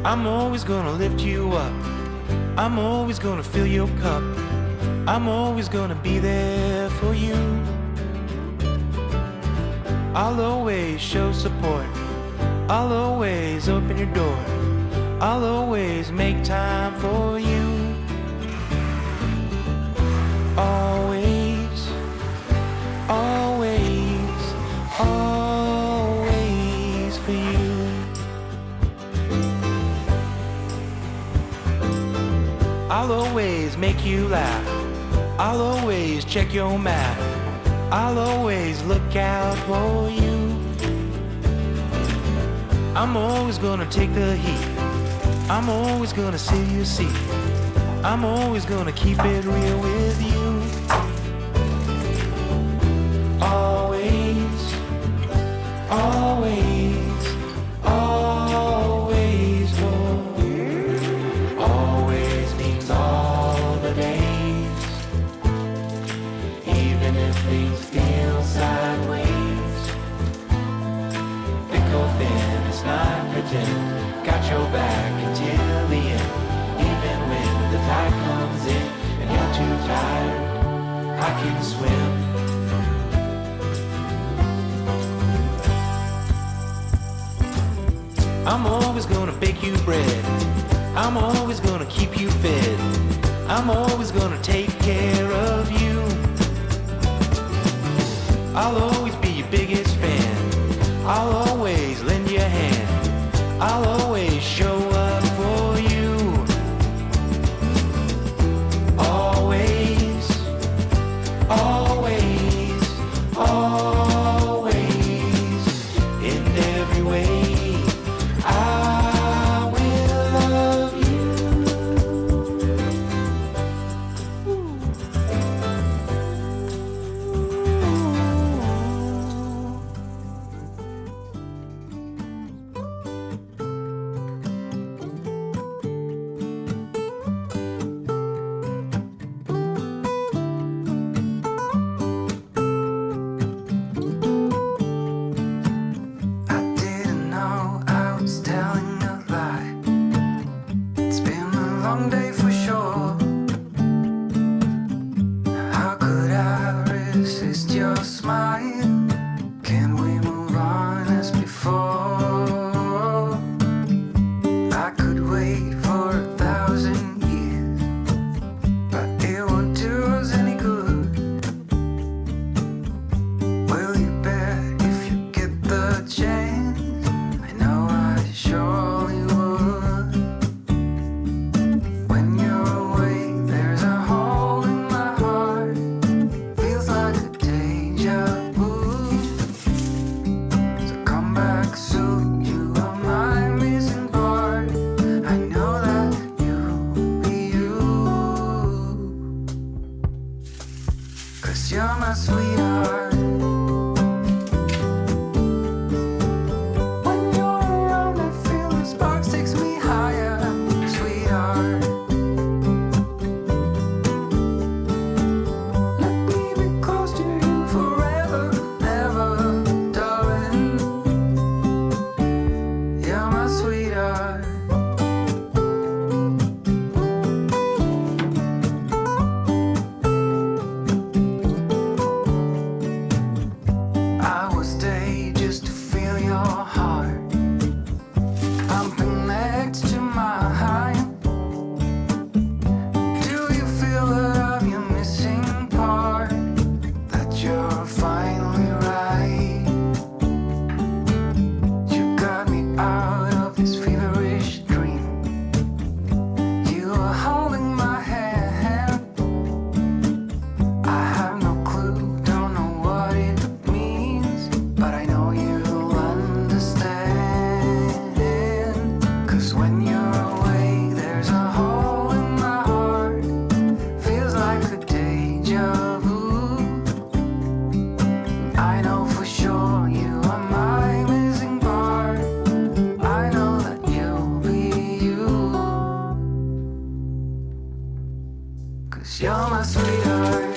I'm always gonna lift you up. I'm always gonna fill your cup. I'm always gonna be there for you. I'll always show support. I'll always open your door. I'll always make time for you. Always, always, always for you. I'll always make you laugh. I'll always check your math. I'll always look out for you. I'm always gonna take the heat. I'm always gonna see you see. I'm always gonna keep it real with you. Always, always, always for you. Always means all the days. Even if things feel sideways. Thick or thin, it's not pretend. Got your back until the end. Even when the tide comes in and you're too tired, I can swim. I'm always gonna bake you bread. I'm always gonna keep you fed. I'm always gonna take care of you. I'll always be your biggest fan. I'll always lend you a hand. I'll always show up for you. Always, always, always, in every way. I will love you. You're my sweetheart.